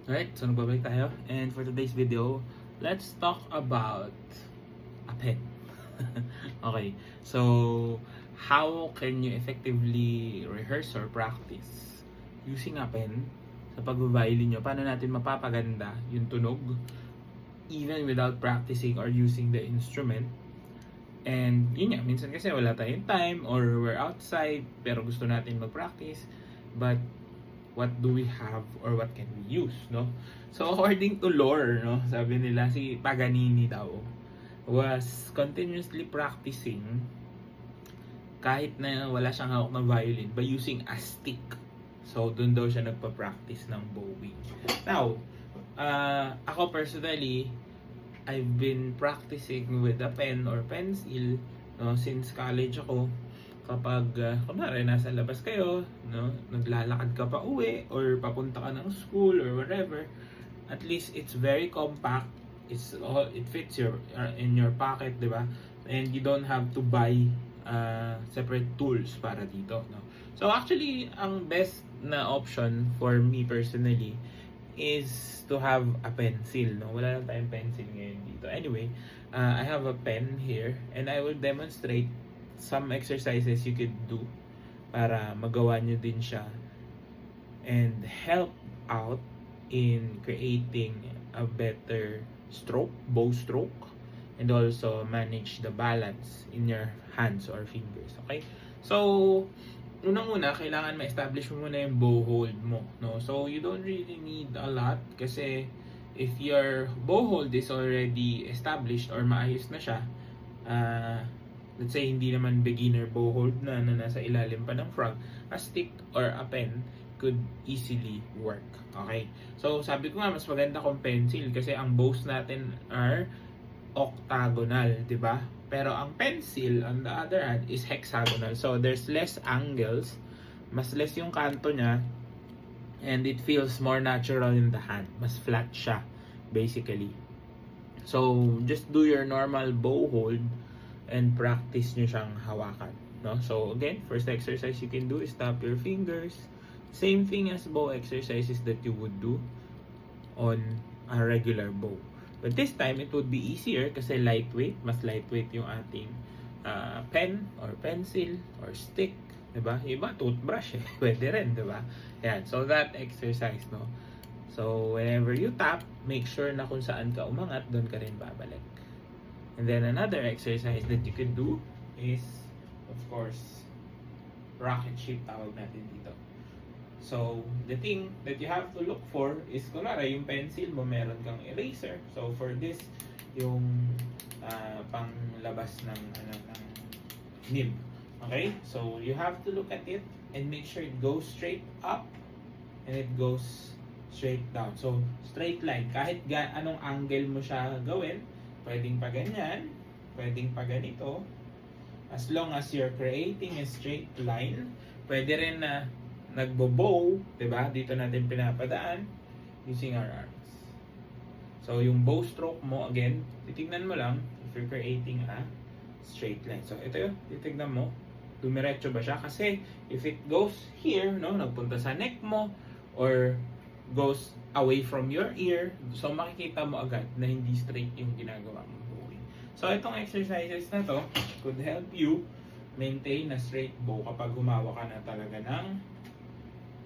Alright, so nagbabalik tayo. And for today's video, let's talk about a pen. Okay, so how can you effectively rehearse or practice using a pen sa pag-violin nyo? Paano natin mapapaganda yung tunog even without practicing or using the instrument? And yun nga, minsan kasi wala tayong time or we're outside pero gusto natin mag-practice, but what do we have or what can we use, no? So according to lore, no, sabi nila si Paganini daw was continuously practicing kahit na wala siyang hawak na violin by using a stick. So doon daw siya nagpa-practice ng bowing. Now, ako personally, I've been practicing with a pen or pencil, no, since college ako. Kapag kunwari nasa labas kayo, no, naglalakad ka pa uwi or papunta ka ng school or wherever, at least it's very compact. It fits in your pocket, 'di ba? And you don't have to buy separate tools para dito, no. So actually, ang best na option for me personally is to have a pencil, no. Wala lang tayong pencil ngayon dito. Anyway, I have a pen here and I will demonstrate some exercises you could do para magawa nyo din siya and help out in creating a better bow stroke, and also manage the balance in your hands or fingers. Okay? So, unang-una, kailangan ma-establish mo muna yung bow hold mo, no? So, you don't really need a lot kasi if your bow hold is already established or maayos na siya, let's say hindi naman beginner bow hold na nasa ilalim pa ng frog, a stick or a pen could easily work. Okay? So, sabi ko nga, mas maganda kung pencil kasi ang bows natin are octagonal, di ba? Pero ang pencil, on the other hand, is hexagonal. So, there's less angles, mas less yung kanto niya, and it feels more natural in the hand. Mas flat siya, basically. So, just do your normal bow hold and practice nyo siyang hawakan, no? So, again, first exercise you can do is tap your fingers. Same thing as bow exercises that you would do on a regular bow. But this time, it would be easier kasi mas lightweight yung ating pen or pencil or stick, diba? Iba, toothbrush eh. Pwede rin, diba? Yan. So, that exercise, no? So, whenever you tap, make sure na kung saan ka umangat, doon ka rin babalik. And then, another exercise that you can do is, of course, rocket ship tawag natin dito. So, the thing that you have to look for is, kunwari, yung pencil mo, meron kang eraser. So, for this, yung panglabas ng nib. Okay? So, you have to look at it and make sure it goes straight up and it goes straight down. So, straight line. Kahit anong angle mo siya gawin, pwedeng pa ganyan, pwedeng pa ganito. As long as you're creating a straight line, pwede rin na nagbo-bow, diba? Dito natin pinapadaan using our arms. So, yung bow stroke mo, again, titignan mo lang if you're creating a straight line. So, ito yun, titignan mo, dumiretso ba siya? Kasi, if it goes here, no, nagpunta sa neck mo, or goes away from your ear, so makikita mo agad na hindi straight yung ginagawa mo bowing. So, itong exercises na to could help you maintain a straight bow kapag gumawa ka na talaga ng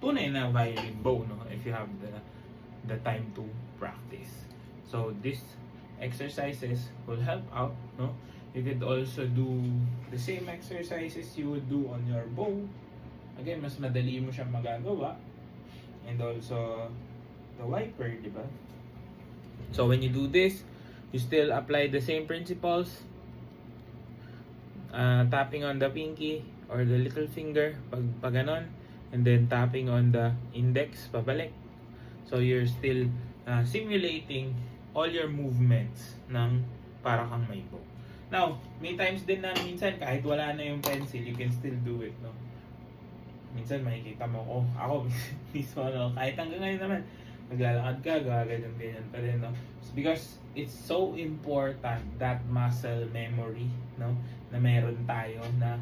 tunay na violin bow, no? If you have the time to practice. So, these exercises will help out, no? You could also do the same exercises you would do on your bow. Again, mas madali mo siyang magagawa. And also, the wiper, di ba? So, when you do this, you still apply the same principles. Tapping on the pinky or the little finger, pag ganon. And then tapping on the index, pabalik. So, you're still simulating all your movements ng para kang may bow. Now, may times din na minsan kahit wala na yung pencil, you can still do it, no? Minsan makikita mo, ako mismo, no? Kahit hanggang ngayon naman, naglalakad ka, ganyan pa rin, no? Because it's so important that muscle memory, no? Na meron tayo na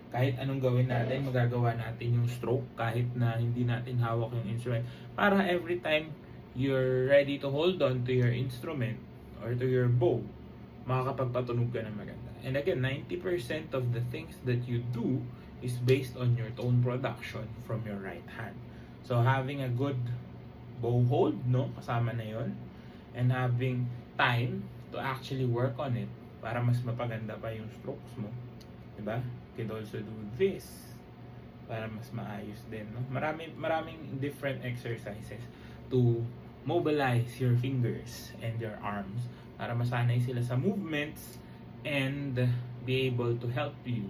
kahit anong gawin natin, magagawa natin yung stroke kahit na hindi natin hawak yung instrument. Para every time you're ready to hold on to your instrument or to your bow, makakapagpatunog ka ng maganda. And again, 90% of the things that you do is based on your tone production from your right hand. So having a good bow hold, no, kasama na yon, and having time to actually work on it para mas mapaganda pa yung strokes mo, diba? You can also do this para mas maayos din, no? Maraming different exercises to mobilize your fingers and your arms para masanay sila sa movements and be able to help you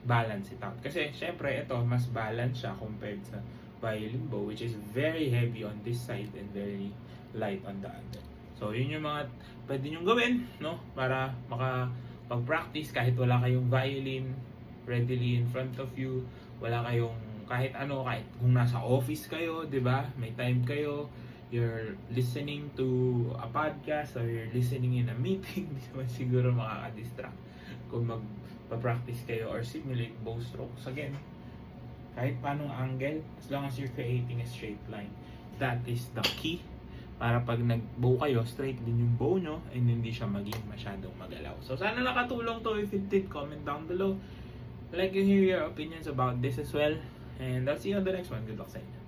balance it out. Kasi syempre ito mas balance siya compared sa violin bow, which is very heavy on this side and very light on the other. So yun yung mga pwede nyong gawin, no, para makapag-practice kahit wala kayong violin readily in front of you, wala kayong kahit ano, kahit kung nasa office kayo, 'di ba? May time kayo, you're listening to a podcast or you're listening in a meeting, di naman siguro makaka-distract kung magpa-practice kayo or simulate bow strokes. Again, kahit paanong angle, as long as you're creating a straight line, that is the key para pag nag-bow kayo, straight din yung bow nyo and hindi siya maging masyadong magalaw. So sana nakatulong to. If it did, comment down below. I'd like to hear your opinions about this as well. And I'll see you on the next one. Good luck sa inyo.